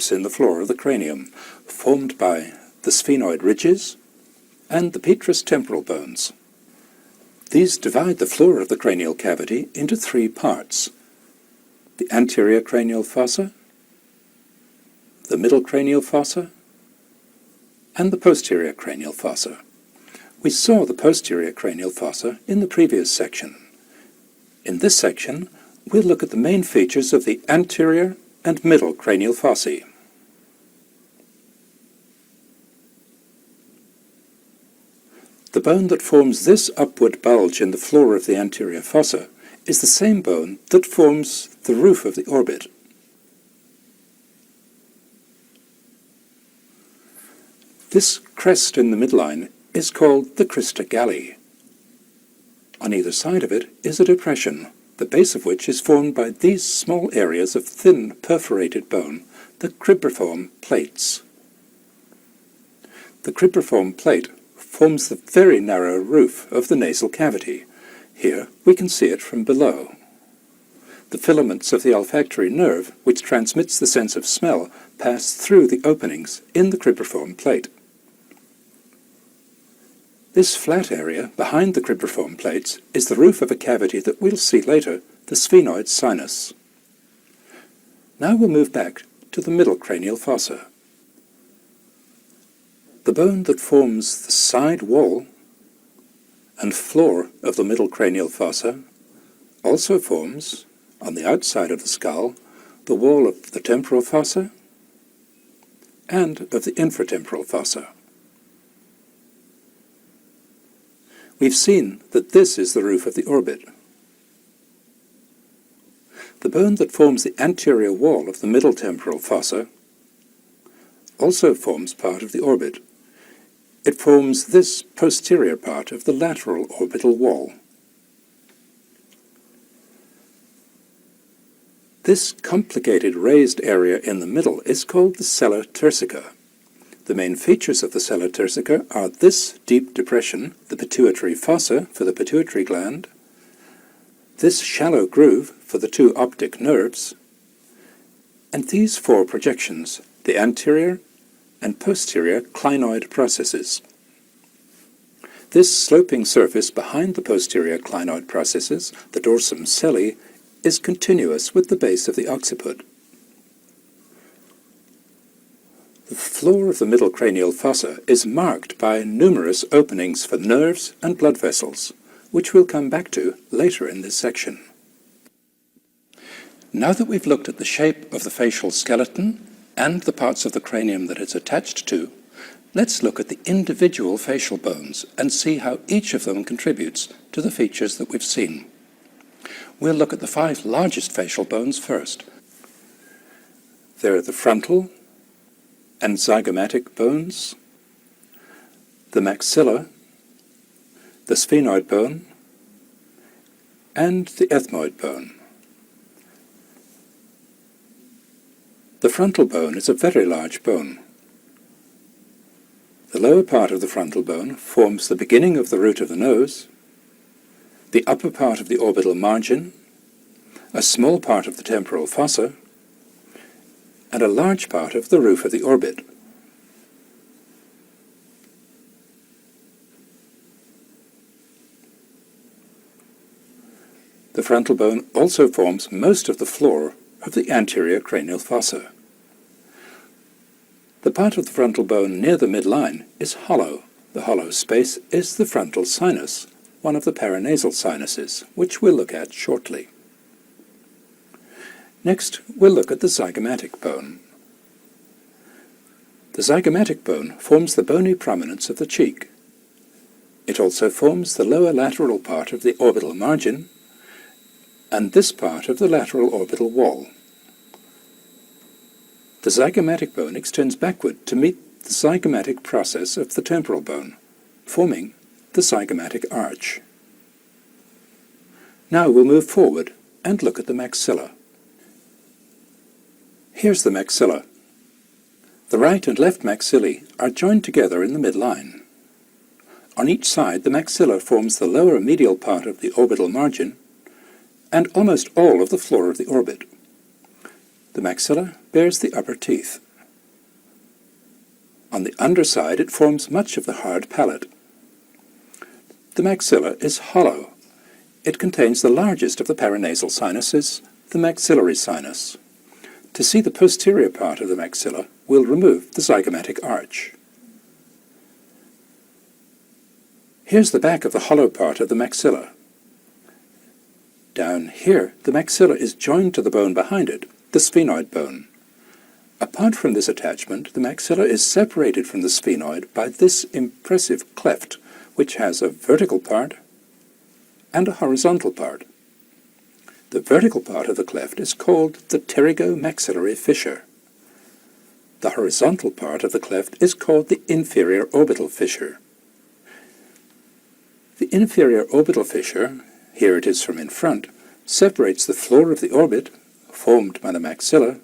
surface in the floor of the cranium, formed by the sphenoid ridges and the petrous temporal bones. These divide the floor of the cranial cavity into three parts: the anterior cranial fossa, the middle cranial fossa, and the posterior cranial fossa. We saw the posterior cranial fossa in the previous section. In this section, we'll look at the main features of the anterior and middle cranial fossae. The bone that forms this upward bulge in the floor of the anterior fossa is the same bone that forms the roof of the orbit. This crest in the midline is called the crista galli. On either side of it is a depression, the base of which is formed by these small areas of thin perforated bone, the cribriform plates. The cribriform plate forms the very narrow roof of the nasal cavity. Here we can see it from below. The filaments of the olfactory nerve, which transmits the sense of smell, pass through the openings in the cribriform plate. This flat area behind the cribriform plates is the roof of a cavity that we'll see later, the sphenoid sinus. Now we'll move back to the middle cranial fossa. The bone that forms the side wall and floor of the middle cranial fossa also forms, on the outside of the skull, the wall of the temporal fossa and of the infratemporal fossa. We've seen that this is the roof of the orbit. The bone that forms the anterior wall of the middle temporal fossa also forms part of the orbit. It forms this posterior part of the lateral orbital wall. This complicated raised area in the middle is called the sella turcica. The main features of the sella turcica are this deep depression, the pituitary fossa for the pituitary gland, this shallow groove for the two optic nerves, and these four projections, the anterior and posterior clinoid processes. This sloping surface behind the posterior clinoid processes, the dorsum celli, is continuous with the base of the occiput. The floor of the middle cranial fossa is marked by numerous openings for nerves and blood vessels, which we'll come back to later in this section. Now that we've looked at the shape of the facial skeleton and the parts of the cranium that it's attached to, let's look at the individual facial bones and see how each of them contributes to the features that we've seen. We'll look at the 5 largest facial bones first. They're the frontal and zygomatic bones, the maxilla, the sphenoid bone, and the ethmoid bone. The frontal bone is a very large bone. The lower part of the frontal bone forms the beginning of the root of the nose, the upper part of the orbital margin, a small part of the temporal fossa, and a large part of the roof of the orbit. The frontal bone also forms most of the floor of the anterior cranial fossa. The part of the frontal bone near the midline is hollow. The hollow space is the frontal sinus, one of the paranasal sinuses, which we'll look at shortly. Next, we'll look at the zygomatic bone. The zygomatic bone forms the bony prominence of the cheek. It also forms the lower lateral part of the orbital margin and this part of the lateral orbital wall. The zygomatic bone extends backward to meet the zygomatic process of the temporal bone, forming the zygomatic arch. Now we'll move forward and look at the maxilla. Here's the maxilla. The right and left maxillae are joined together in the midline. On each side, the maxilla forms the lower medial part of the orbital margin and almost all of the floor of the orbit. The maxilla bears the upper teeth. On the underside, it forms much of the hard palate. The maxilla is hollow. It contains the largest of the paranasal sinuses, the maxillary sinus. To see the posterior part of the maxilla, we'll remove the zygomatic arch. Here's the back of the hollow part of the maxilla. Down here, the maxilla is joined to the bone behind it, the sphenoid bone. Apart from this attachment, the maxilla is separated from the sphenoid by this impressive cleft, which has a vertical part and a horizontal part. The vertical part of the cleft is called the pterygomaxillary fissure. The horizontal part of the cleft is called the inferior orbital fissure. The inferior orbital fissure, here it is from in front, separates the floor of the orbit, formed by the maxilla,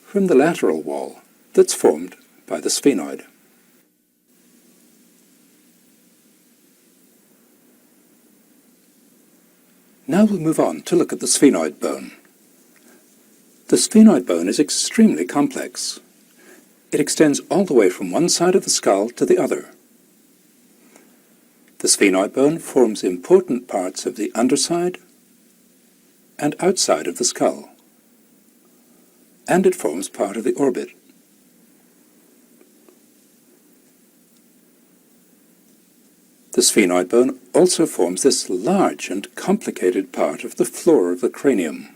from the lateral wall that's formed by the sphenoid. Now we'll move on to look at the sphenoid bone. The sphenoid bone is extremely complex. It extends all the way from one side of the skull to the other. The sphenoid bone forms important parts of the underside and outside of the skull, and it forms part of the orbit. The sphenoid bone also forms this large and complicated part of the floor of the cranium.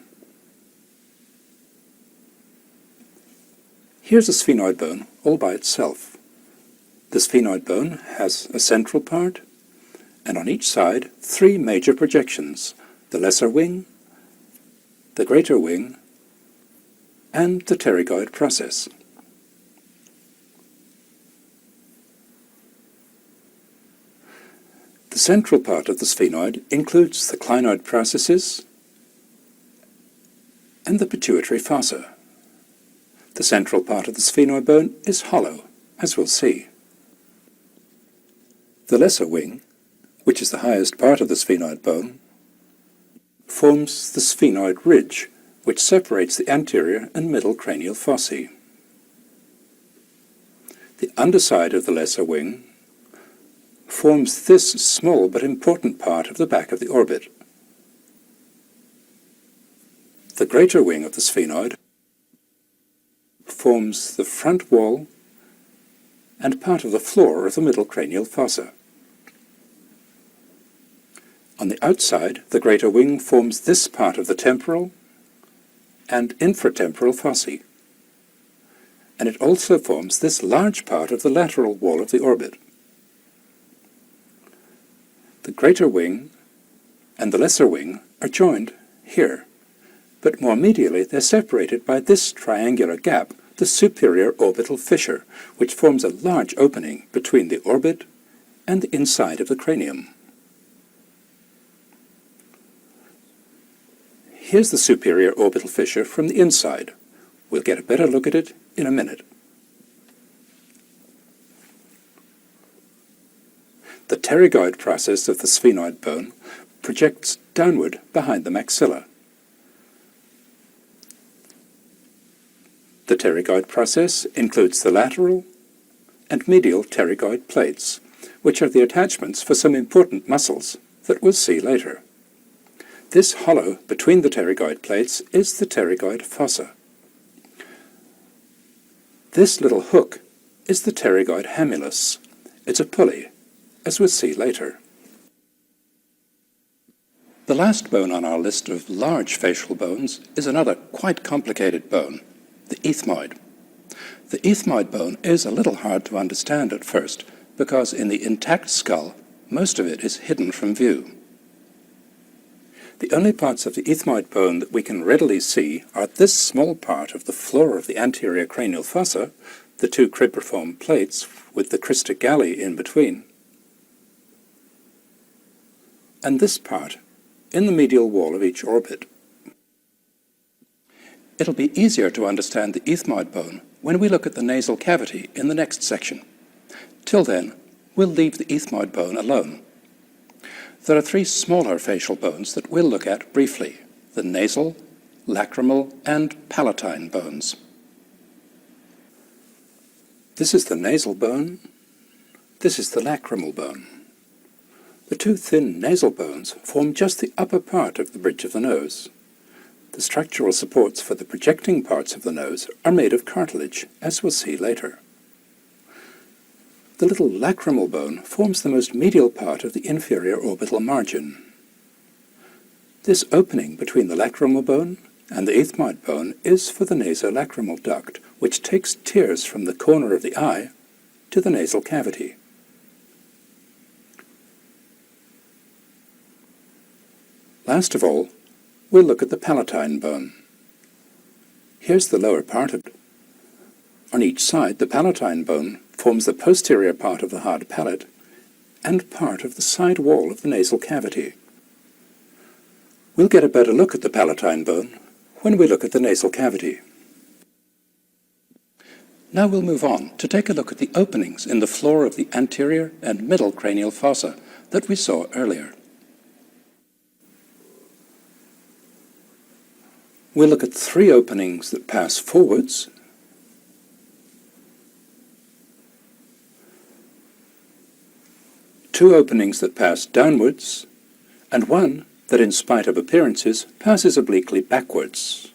Here's a sphenoid bone all by itself. The sphenoid bone has a central part, and on each side 3 major projections: the lesser wing, the greater wing, and the pterygoid process. The central part of the sphenoid includes the clinoid processes and the pituitary fossa. The central part of the sphenoid bone is hollow, as we'll see. The lesser wing, which is the highest part of the sphenoid bone, forms the sphenoid ridge, which separates the anterior and middle cranial fossae. The underside of the lesser wing forms this small but important part of the back of the orbit. The greater wing of the sphenoid forms the front wall and part of the floor of the middle cranial fossa. On the outside, the greater wing forms this part of the temporal and infratemporal fossae, and it also forms this large part of the lateral wall of the orbit. The greater wing and the lesser wing are joined here, but more medially they're separated by this triangular gap, the superior orbital fissure, which forms a large opening between the orbit and the inside of the cranium. Here's the superior orbital fissure from the inside. We'll get a better look at it in a minute. The pterygoid process of the sphenoid bone projects downward behind the maxilla. The pterygoid process includes the lateral and medial pterygoid plates, which are the attachments for some important muscles that we'll see later. This hollow between the pterygoid plates is the pterygoid fossa. This little hook is the pterygoid hamulus. It's a pulley, as we'll see later. The last bone on our list of large facial bones is another quite complicated bone, the ethmoid. The ethmoid bone is a little hard to understand at first, because in the intact skull, most of it is hidden from view. The only parts of the ethmoid bone that we can readily see are this small part of the floor of the anterior cranial fossa, the 2 cribriform plates with the crista galli in between, and this part in the medial wall of each orbit. It'll be easier to understand the ethmoid bone when we look at the nasal cavity in the next section. Till then, we'll leave the ethmoid bone alone. There are 3 smaller facial bones that we'll look at briefly: the nasal, lacrimal, and palatine bones. This is the nasal bone. This is the lacrimal bone. The two thin nasal bones form just the upper part of the bridge of the nose. The structural supports for the projecting parts of the nose are made of cartilage, as we'll see later. The little lacrimal bone forms the most medial part of the inferior orbital margin. This opening between the lacrimal bone and the ethmoid bone is for the nasolacrimal duct, which takes tears from the corner of the eye to the nasal cavity. Last of all, we'll look at the palatine bone. Here's the lower part of it. On each side, the palatine bone forms the posterior part of the hard palate and part of the side wall of the nasal cavity. We'll get a better look at the palatine bone when we look at the nasal cavity. Now we'll move on to take a look at the openings in the floor of the anterior and middle cranial fossa that we saw earlier. We'll look at three openings that pass forwards, two openings that pass downwards, and one that, in spite of appearances, passes obliquely backwards.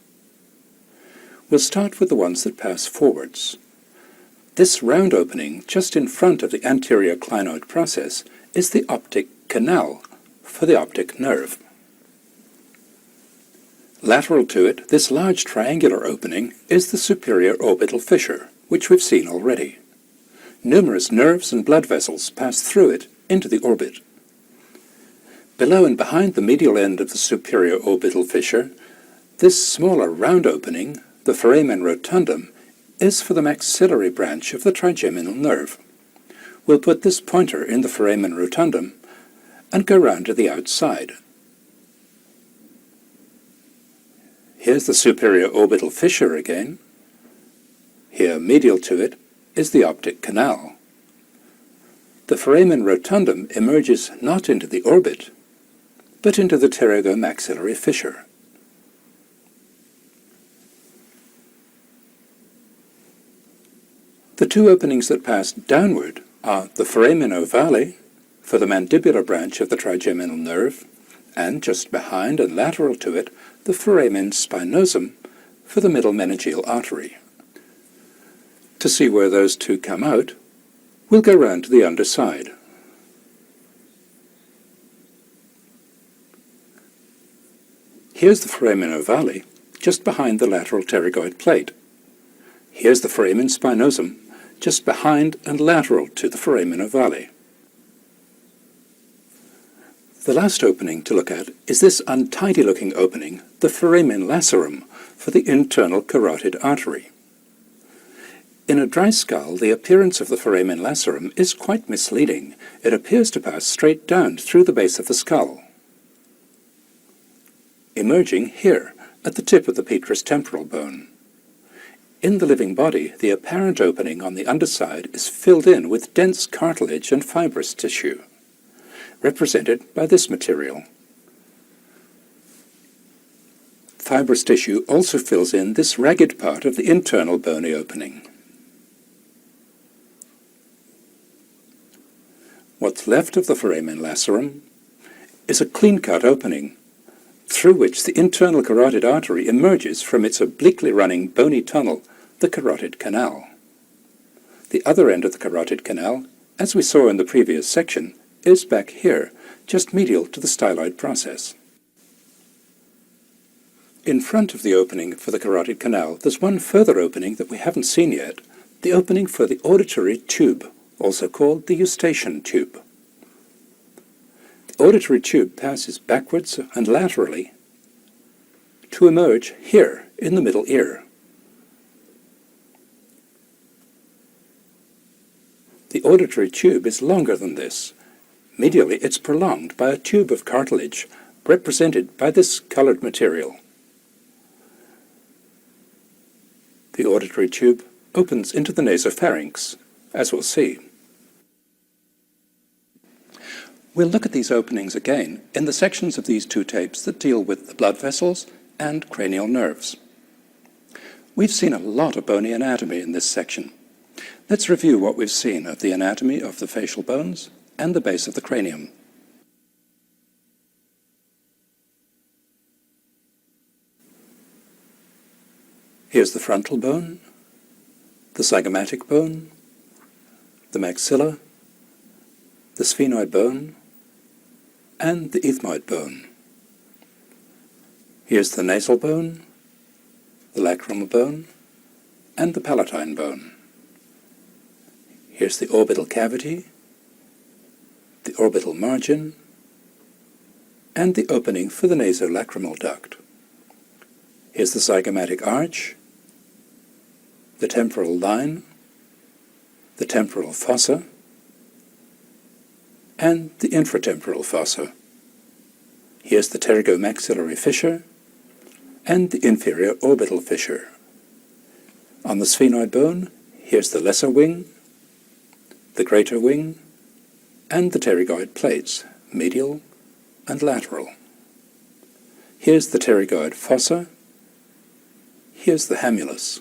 We'll start with the ones that pass forwards. This round opening, just in front of the anterior clinoid process, is the optic canal for the optic nerve. Lateral to it, this large triangular opening is the superior orbital fissure, which we've seen already. Numerous nerves and blood vessels pass through it into the orbit. Below and behind the medial end of the superior orbital fissure, this smaller round opening, the foramen rotundum, is for the maxillary branch of the trigeminal nerve. We'll put this pointer in the foramen rotundum and go round to the outside. Here's the superior orbital fissure again. Here, medial to it, is the optic canal. The foramen rotundum emerges not into the orbit, but into the pterygomaxillary fissure. The two openings that pass downward are the foramen ovale, for the mandibular branch of the trigeminal nerve, and just behind and lateral to it, the foramen spinosum, for the middle meningeal artery. To see where those two come out, we'll go round to the underside. Here's the foramen ovale, just behind the lateral pterygoid plate. Here's the foramen spinosum, just behind and lateral to the foramen ovale. The last opening to look at is this untidy-looking opening, the foramen lacerum, for the internal carotid artery. In a dry skull, the appearance of the foramen lacerum is quite misleading. It appears to pass straight down through the base of the skull, emerging here, at the tip of the petrous temporal bone. In the living body, the apparent opening on the underside is filled in with dense cartilage and fibrous tissue, represented by this material. Fibrous tissue also fills in this ragged part of the internal bony opening. What's left of the foramen lacerum is a clean-cut opening, through which the internal carotid artery emerges from its obliquely running bony tunnel, the carotid canal. The other end of the carotid canal, as we saw in the previous section, is back here, just medial to the styloid process. In front of the opening for the carotid canal, there's one further opening that we haven't seen yet, the opening for the auditory tube, also called the eustachian tube. The auditory tube passes backwards and laterally to emerge here in the middle ear. The auditory tube is longer than this. Medially, it's prolonged by a tube of cartilage, represented by this colored material. The auditory tube opens into the nasopharynx, as we'll see. We'll look at these openings again in the sections of these two tapes that deal with the blood vessels and cranial nerves. We've seen a lot of bony anatomy in this section. Let's review what we've seen of the anatomy of the facial bones and the base of the cranium. Here's the frontal bone, the zygomatic bone, the maxilla, the sphenoid bone, and the ethmoid bone. Here's the nasal bone, the lacrimal bone, and the palatine bone. Here's the orbital cavity, the orbital margin, and the opening for the nasolacrimal duct. Here's the zygomatic arch, the temporal line, the temporal fossa, and the infratemporal fossa. Here's the pterygomaxillary fissure and the inferior orbital fissure. On the sphenoid bone, here's the lesser wing, the greater wing, and the pterygoid plates, medial and lateral. Here's the pterygoid fossa. Here's the hamulus.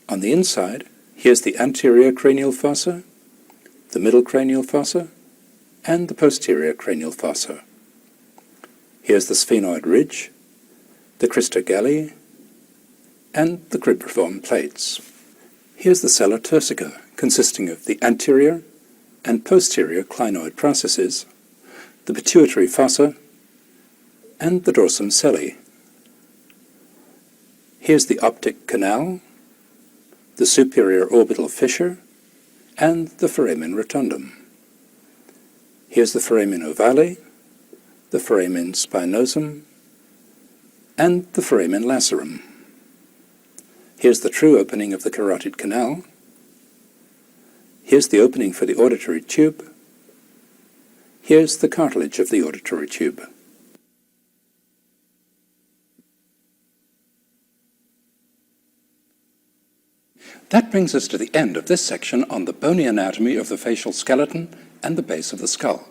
On the inside, here's the anterior cranial fossa, the middle cranial fossa, and the posterior cranial fossa. Here's the sphenoid ridge, the crista galli, and the cribriform plates. Here's the sella turcica, consisting of the anterior and posterior clinoid processes, the pituitary fossa, and the dorsum celli. Here's the optic canal, the superior orbital fissure, and the foramen rotundum. Here's the foramen ovale, the foramen spinosum, and the foramen lacerum. Here's the true opening of the carotid canal. Here's the opening for the auditory tube. Here's the cartilage of the auditory tube. That brings us to the end of this section on the bony anatomy of the facial skeleton and the base of the skull.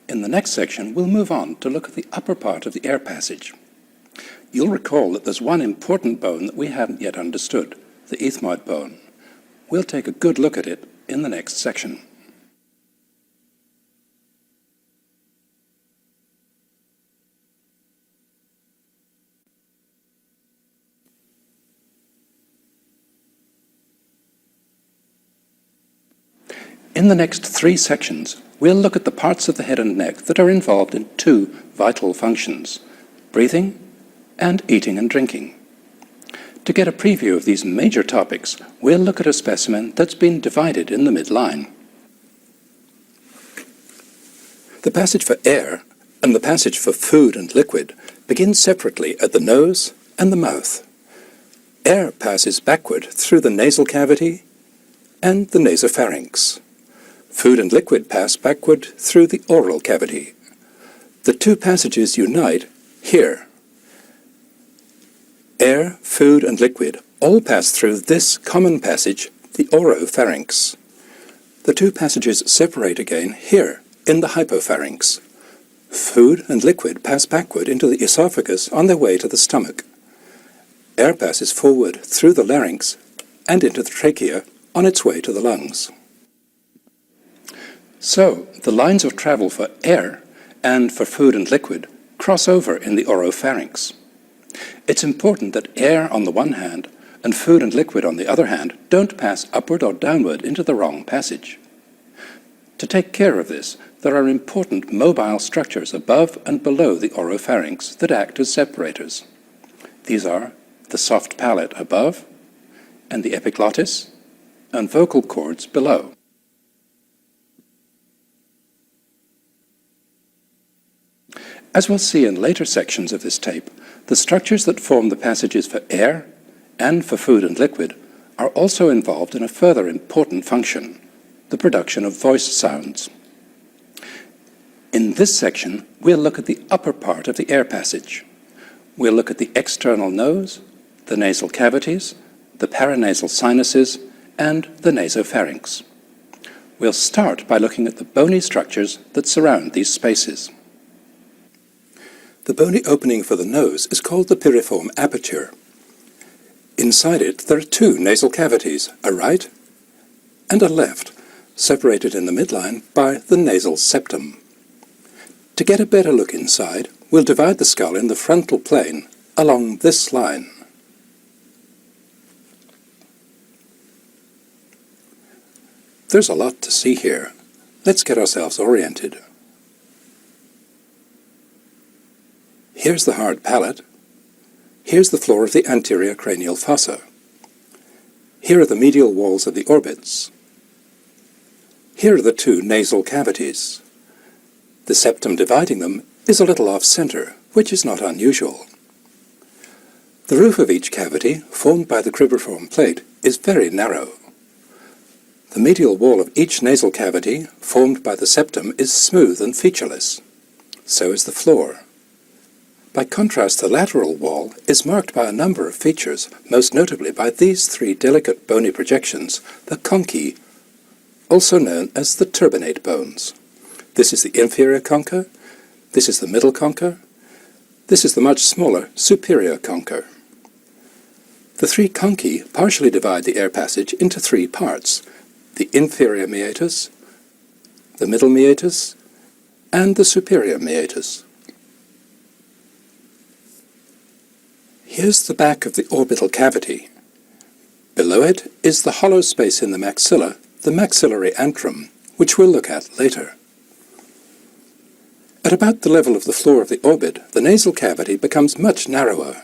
In the next section, we'll move on to look at the upper part of the air passage. You'll recall that there's one important bone that we haven't yet understood, the ethmoid bone. We'll take a good look at it in the next section. In the next 3 sections, we'll look at the parts of the head and neck that are involved in 2 vital functions, breathing and eating and drinking. To get a preview of these major topics, we'll look at a specimen that's been divided in the midline. The passage for air and the passage for food and liquid begin separately at the nose and the mouth. Air passes backward through the nasal cavity and the nasopharynx. Food and liquid pass backward through the oral cavity. The 2 passages unite here. Air, food, and liquid all pass through this common passage, the oropharynx. The 2 passages separate again here, in the hypopharynx. Food and liquid pass backward into the esophagus on their way to the stomach. Air passes forward through the larynx and into the trachea on its way to the lungs. So, the lines of travel for air and for food and liquid cross over in the oropharynx. It's important that air on the one hand and food and liquid on the other hand don't pass upward or downward into the wrong passage. To take care of this, there are important mobile structures above and below the oropharynx that act as separators. These are the soft palate above and the epiglottis and vocal cords below. As we'll see in later sections of this tape, the structures that form the passages for air and for food and liquid are also involved in a further important function, the production of voice sounds. In this section, we'll look at the upper part of the air passage. We'll look at the external nose, the nasal cavities, the paranasal sinuses, and the nasopharynx. We'll start by looking at the bony structures that surround these spaces. The bony opening for the nose is called the piriform aperture. Inside it there are two nasal cavities, a right and a left, separated in the midline by the nasal septum. To get a better look inside, we'll divide the skull in the frontal plane along this line. There's a lot to see here. Let's get ourselves oriented. Here's the hard palate. Here's the floor of the anterior cranial fossa. Here are the medial walls of the orbits. Here are the two nasal cavities. The septum dividing them is a little off-center, which is not unusual. The roof of each cavity, formed by the cribriform plate, is very narrow. The medial wall of each nasal cavity, formed by the septum, is smooth and featureless. So is the floor. By contrast, the lateral wall is marked by a number of features, most notably by these three delicate bony projections, the conchae, also known as the turbinate bones. This is the inferior concha, this is the middle concha, this is the much smaller superior concha. The three conchae partially divide the air passage into three parts: the inferior meatus, the middle meatus, and the superior meatus. Here's the back of the orbital cavity. Below it is the hollow space in the maxilla, the maxillary antrum, which we'll look at later. At about the level of the floor of the orbit, the nasal cavity becomes much narrower.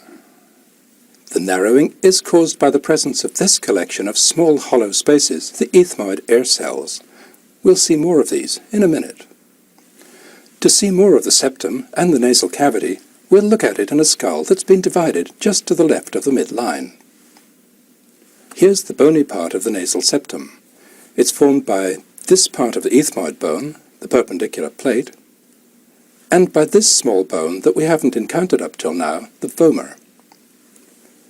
The narrowing is caused by the presence of this collection of small hollow spaces, the ethmoid air cells. We'll see more of these in a minute. To see more of the septum and the nasal cavity, we'll look at it in a skull that's been divided just to the left of the midline. Here's the bony part of the nasal septum. It's formed by this part of the ethmoid bone, the perpendicular plate, and by this small bone that we haven't encountered up till now, the vomer.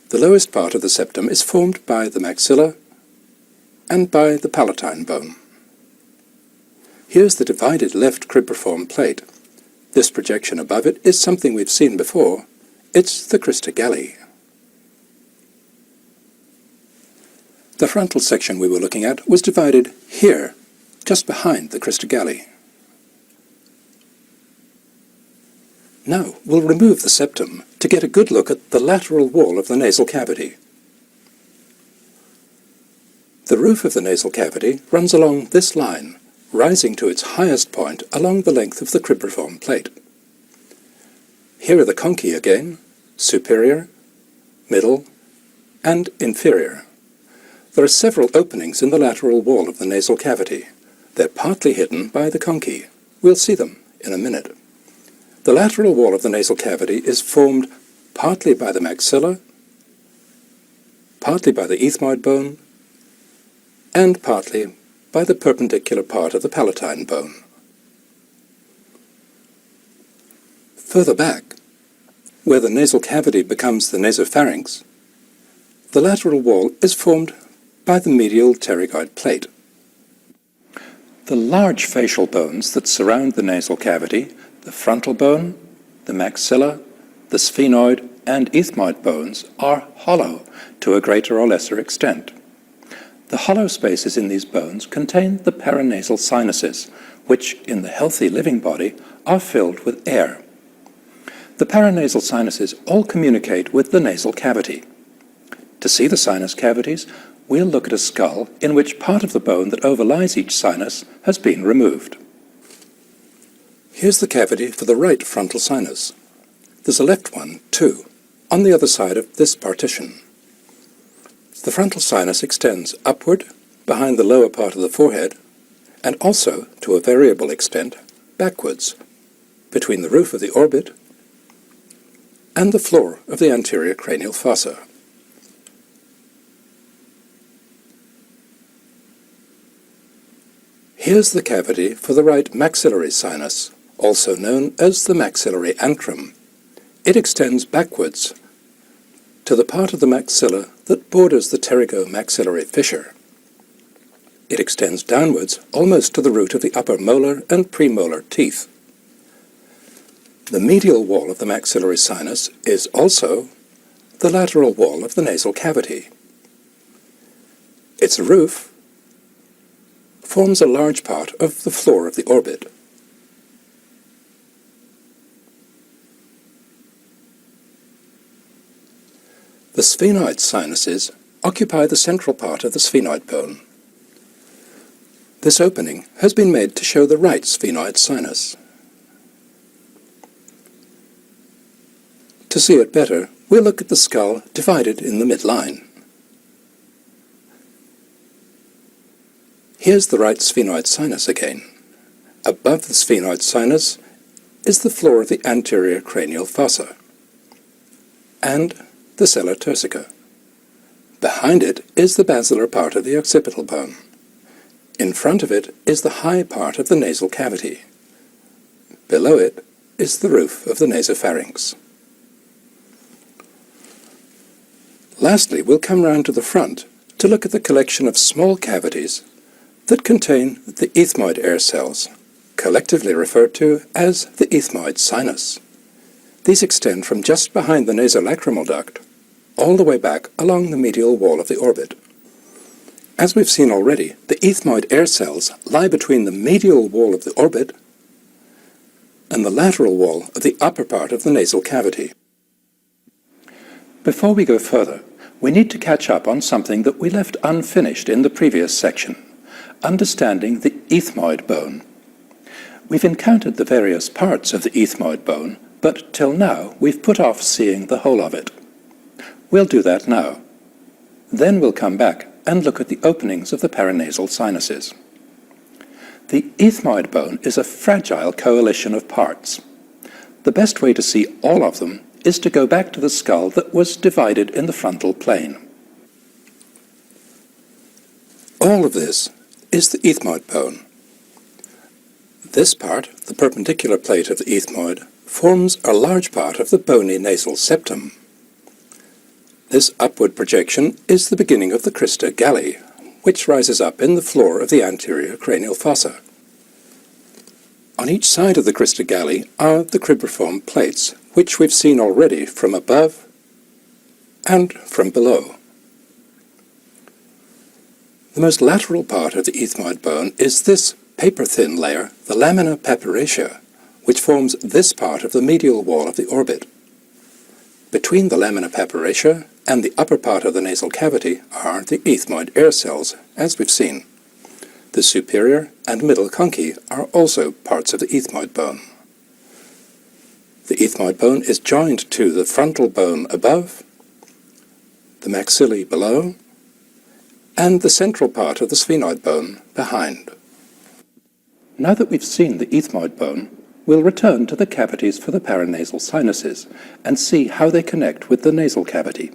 The lowest part of the septum is formed by the maxilla and by the palatine bone. Here's the divided left cribriform plate. This projection above it is something we've seen before. It's the crista galli. The frontal section we were looking at was divided here, just behind the crista galli. Now we'll remove the septum to get a good look at the lateral wall of the nasal cavity. The roof of the nasal cavity runs along this line, rising to its highest point along the length of the cribriform plate. Here are the conchae again, superior, middle, and inferior. There are several openings in the lateral wall of the nasal cavity. They're partly hidden by the conchae. We'll see them in a minute. The lateral wall of the nasal cavity is formed partly by the maxilla, partly by the ethmoid bone, and partly by the perpendicular part of the palatine bone. Further back, where the nasal cavity becomes the nasopharynx, the lateral wall is formed by the medial pterygoid plate. The large facial bones that surround the nasal cavity, the frontal bone, the maxilla, the sphenoid, and ethmoid bones are hollow to a greater or lesser extent. The hollow spaces in these bones contain the paranasal sinuses, which, in the healthy living body, are filled with air. The paranasal sinuses all communicate with the nasal cavity. To see the sinus cavities, we'll look at a skull in which part of the bone that overlies each sinus has been removed. Here's the cavity for the right frontal sinus. There's a left one, too, on the other side of this partition. The frontal sinus extends upward, behind the lower part of the forehead, and also, to a variable extent, backwards, between the roof of the orbit and the floor of the anterior cranial fossa. Here's the cavity for the right maxillary sinus, also known as the maxillary antrum. It extends backwards to the part of the maxilla that borders the pterygomaxillary fissure. It extends downwards almost to the root of the upper molar and premolar teeth. The medial wall of the maxillary sinus is also the lateral wall of the nasal cavity. Its roof forms a large part of the floor of the orbit. The sphenoid sinuses occupy the central part of the sphenoid bone. This opening has been made to show the right sphenoid sinus. To see it better, we'll look at the skull divided in the midline. Here's the right sphenoid sinus again. Above the sphenoid sinus is the floor of the anterior cranial fossa and the sella turcica. Behind it is the basilar part of the occipital bone. In front of it is the high part of the nasal cavity. Below it is the roof of the nasopharynx. Lastly, we'll come round to the front to look at the collection of small cavities that contain the ethmoid air cells, collectively referred to as the ethmoid sinus. These extend from just behind the nasolacrimal duct all the way back along the medial wall of the orbit. As we've seen already, the ethmoid air cells lie between the medial wall of the orbit and the lateral wall of the upper part of the nasal cavity. Before we go further, we need to catch up on something that we left unfinished in the previous section, understanding the ethmoid bone. We've encountered the various parts of the ethmoid bone, but till now we've put off seeing the whole of it. We'll do that now. Then we'll come back and look at the openings of the paranasal sinuses. The ethmoid bone is a fragile coalition of parts. The best way to see all of them is to go back to the skull that was divided in the frontal plane. All of this is the ethmoid bone. This part, the perpendicular plate of the ethmoid, forms a large part of the bony nasal septum. This upward projection is the beginning of the crista galli, which rises up in the floor of the anterior cranial fossa. On each side of the crista galli are the cribriform plates, which we've seen already from above and from below. The most lateral part of the ethmoid bone is this paper-thin layer, the lamina papyracea, which forms this part of the medial wall of the orbit. Between the lamina papyracea and the upper part of the nasal cavity are the ethmoid air cells, as we've seen. The superior and middle conchae are also parts of the ethmoid bone. The ethmoid bone is joined to the frontal bone above, the maxillae below, and the central part of the sphenoid bone behind. Now that we've seen the ethmoid bone, we'll return to the cavities for the paranasal sinuses and see how they connect with the nasal cavity.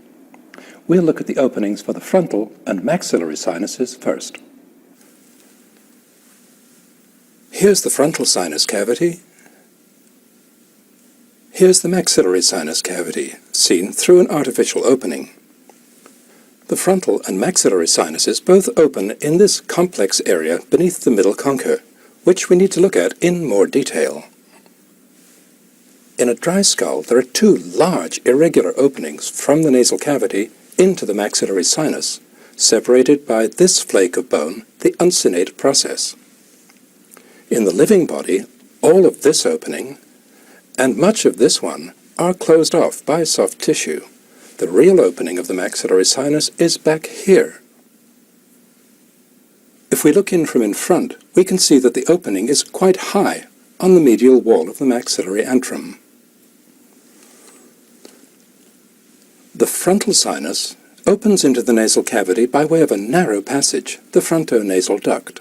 We'll look at the openings for the frontal and maxillary sinuses first. Here's the frontal sinus cavity. Here's the maxillary sinus cavity, seen through an artificial opening. The frontal and maxillary sinuses both open in this complex area beneath the middle concha, which we need to look at in more detail. In a dry skull, there are two large irregular openings from the nasal cavity into the maxillary sinus, separated by this flake of bone, the uncinate process. In the living body, all of this opening and much of this one are closed off by soft tissue. The real opening of the maxillary sinus is back here. If we look in from in front, we can see that the opening is quite high on the medial wall of the maxillary antrum. The frontal sinus opens into the nasal cavity by way of a narrow passage, the frontonasal duct.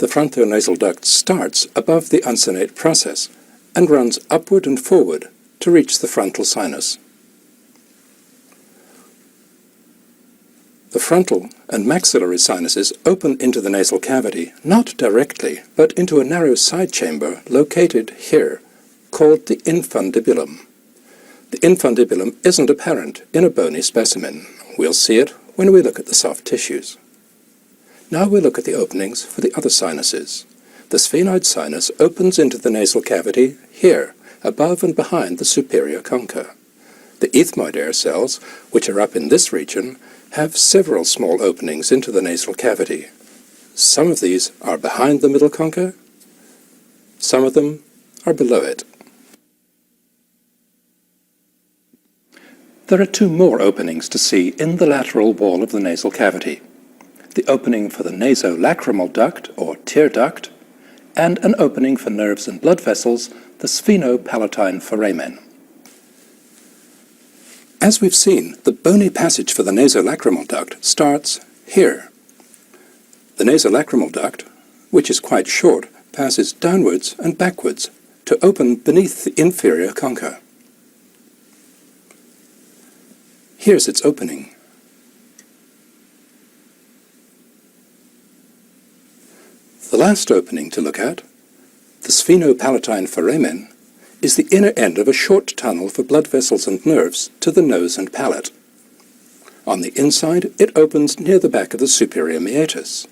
The frontonasal duct starts above the uncinate process and runs upward and forward to reach the frontal sinus. The frontal and maxillary sinuses open into the nasal cavity, not directly, but into a narrow side chamber located here, called the infundibulum. The infundibulum isn't apparent in a bony specimen. We'll see it when we look at the soft tissues. Now we'll look at the openings for the other sinuses. The sphenoid sinus opens into the nasal cavity here, above and behind the superior concha. The ethmoid air cells, which are up in this region, have several small openings into the nasal cavity. Some of these are behind the middle concha, some of them are below it. There are two more openings to see in the lateral wall of the nasal cavity. The opening for the nasolacrimal duct, or tear duct, and an opening for nerves and blood vessels, the sphenopalatine foramen. As we've seen, the bony passage for the nasolacrimal duct starts here. The nasolacrimal duct, which is quite short, passes downwards and backwards to open beneath the inferior concha. Here's its opening. The last opening to look at, the sphenopalatine foramen, is the inner end of a short tunnel for blood vessels and nerves to the nose and palate. On the inside, it opens near the back of the superior meatus.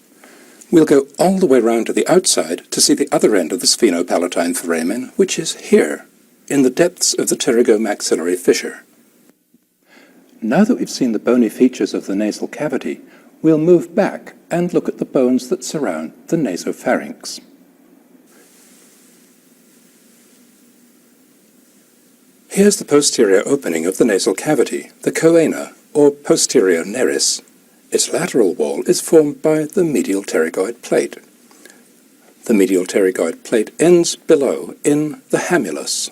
We'll go all the way round to the outside to see the other end of the sphenopalatine foramen, which is here, in the depths of the pterygomaxillary fissure. Now that we've seen the bony features of the nasal cavity, we'll move back and look at the bones that surround the nasopharynx. Here's the posterior opening of the nasal cavity, the choana, or posterior nares. Its lateral wall is formed by the medial pterygoid plate. The medial pterygoid plate ends below in the hamulus.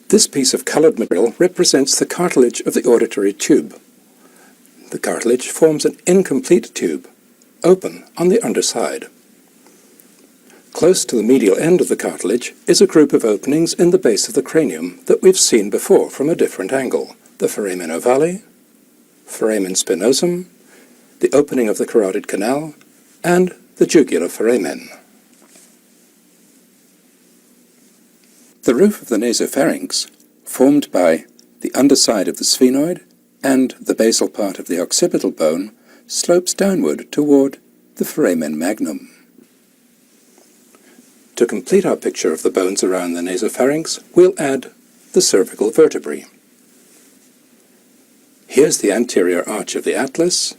This piece of colored material represents the cartilage of the auditory tube. The cartilage forms an incomplete tube, open on the underside. Close to the medial end of the cartilage is a group of openings in the base of the cranium that we've seen before from a different angle: the foramen ovale, foramen spinosum, the opening of the carotid canal, and the jugular foramen. The roof of the nasopharynx, formed by the underside of the sphenoid and the basal part of the occipital bone, slopes downward toward the foramen magnum. To complete our picture of the bones around the nasopharynx, we'll add the cervical vertebrae. Here's the anterior arch of the atlas,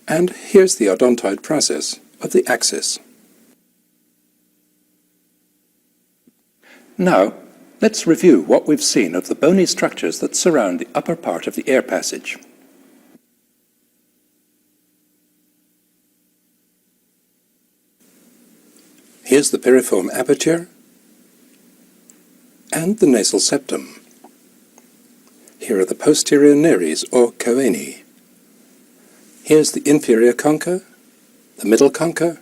and here's the odontoid process of the axis. Now, let's review what we've seen of the bony structures that surround the upper part of the air passage. Here's the piriform aperture and the nasal septum. Here are the posterior nares, or choanae. Here's the inferior concha, the middle concha,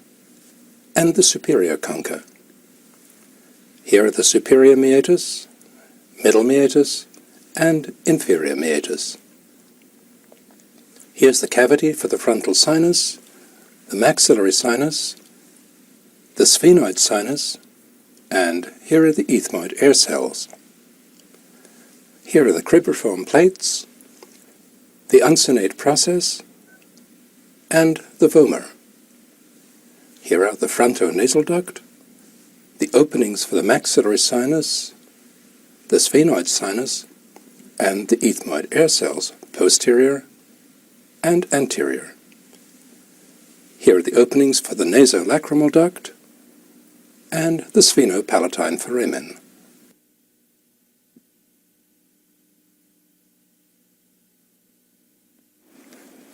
and the superior concha. Here are the superior meatus, middle meatus, and inferior meatus. Here's the cavity for the frontal sinus, the maxillary sinus, the sphenoid sinus, and here are the ethmoid air cells. Here are the cribriform plates, the uncinate process, and the vomer. Here are the frontonasal duct, the openings for the maxillary sinus, the sphenoid sinus, and the ethmoid air cells, posterior and anterior. Here are the openings for the nasolacrimal duct and the sphenopalatine foramen.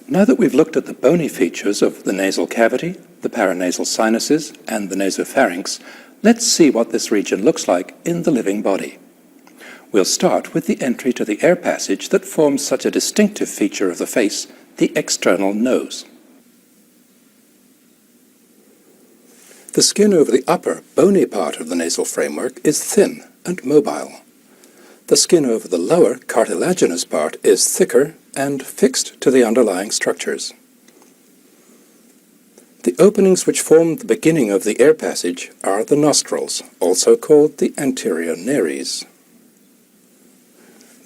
Now that we've looked at the bony features of the nasal cavity, the paranasal sinuses, and the nasopharynx, let's see what this region looks like in the living body. We'll start with the entry to the air passage that forms such a distinctive feature of the face, the external nose. The skin over the upper, bony part of the nasal framework is thin and mobile. The skin over the lower, cartilaginous part is thicker and fixed to the underlying structures. The openings which form the beginning of the air passage are the nostrils, also called the anterior nares.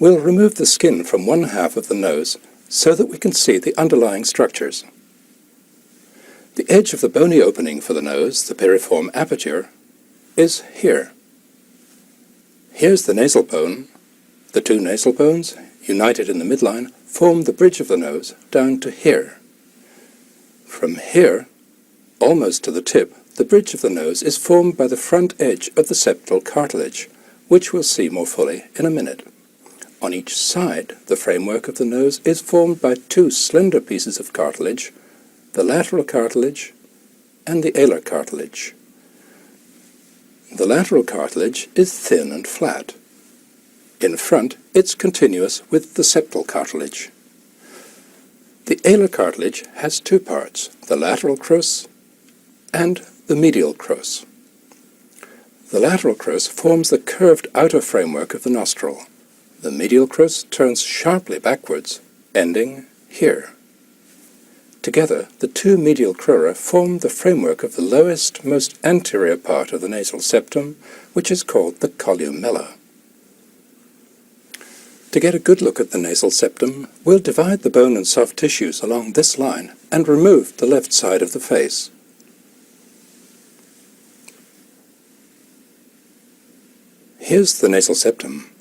We'll remove the skin from one half of the nose so that we can see the underlying structures. The edge of the bony opening for the nose, the piriform aperture, is here. Here's the nasal bone. The two nasal bones, united in the midline, form the bridge of the nose down to here. From here, almost to the tip, the bridge of the nose is formed by the front edge of the septal cartilage, which we'll see more fully in a minute. On each side, the framework of the nose is formed by two slender pieces of cartilage, the lateral cartilage and the alar cartilage. The lateral cartilage is thin and flat. In front, it's continuous with the septal cartilage. The alar cartilage has two parts, the lateral crus and the medial crus. The lateral crus forms the curved outer framework of the nostril. The medial crus turns sharply backwards, ending here. Together, the two medial crura form the framework of the lowest, most anterior part of the nasal septum, which is called the columella. To get a good look at the nasal septum, we'll divide the bone and soft tissues along this line and remove the left side of the face. Here's the nasal septum.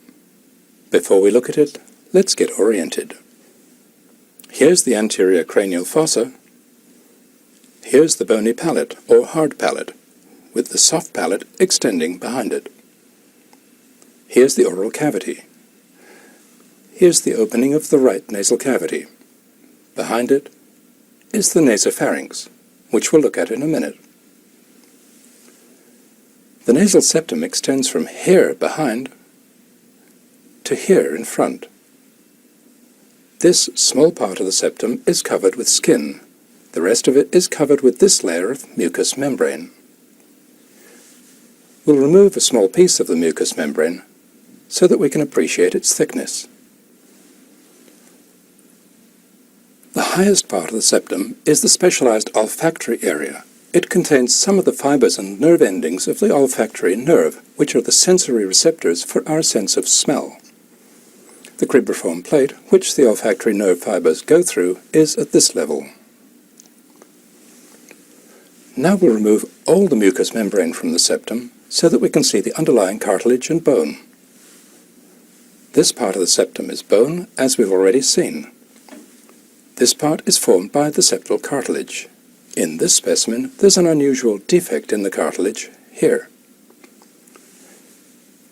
Before we look at it, let's get oriented. Here's the anterior cranial fossa. Here's the bony palate, or hard palate, with the soft palate extending behind it. Here's the oral cavity. Here's the opening of the right nasal cavity. Behind it is the nasopharynx, which we'll look at in a minute. The nasal septum extends from here behind to here in front. This small part of the septum is covered with skin. The rest of it is covered with this layer of mucous membrane. We'll remove a small piece of the mucous membrane so that we can appreciate its thickness. The highest part of the septum is the specialized olfactory area. It contains some of the fibers and nerve endings of the olfactory nerve, which are the sensory receptors for our sense of smell. The cribriform plate, which the olfactory nerve fibers go through, is at this level. Now we'll remove all the mucous membrane from the septum so that we can see the underlying cartilage and bone. This part of the septum is bone, as we've already seen. This part is formed by the septal cartilage. In this specimen, there's an unusual defect in the cartilage here.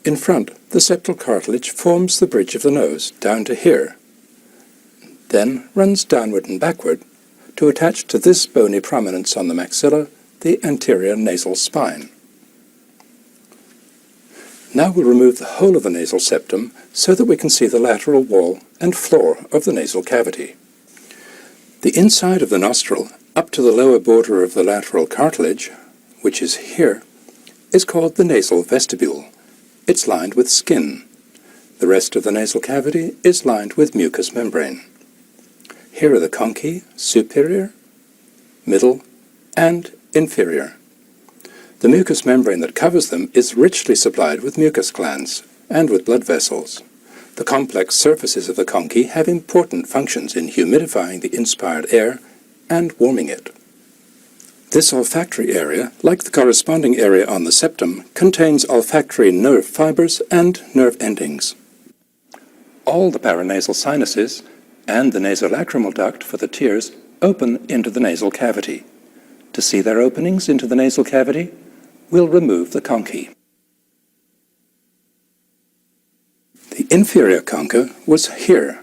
In front, the septal cartilage forms the bridge of the nose down to here, then runs downward and backward to attach to this bony prominence on the maxilla, the anterior nasal spine. Now we'll remove the whole of the nasal septum so that we can see the lateral wall and floor of the nasal cavity. The inside of the nostril, up to the lower border of the lateral cartilage, which is here, is called the nasal vestibule. It's lined with skin. The rest of the nasal cavity is lined with mucous membrane. Here are the conchae, superior, middle, and inferior. The mucous membrane that covers them is richly supplied with mucus glands and with blood vessels. The complex surfaces of the conchae have important functions in humidifying the inspired air and warming it. This olfactory area, like the corresponding area on the septum, contains olfactory nerve fibers and nerve endings. All the paranasal sinuses and the nasolacrimal duct for the tears open into the nasal cavity. To see their openings into the nasal cavity, we'll remove the conchae. The inferior concha was here.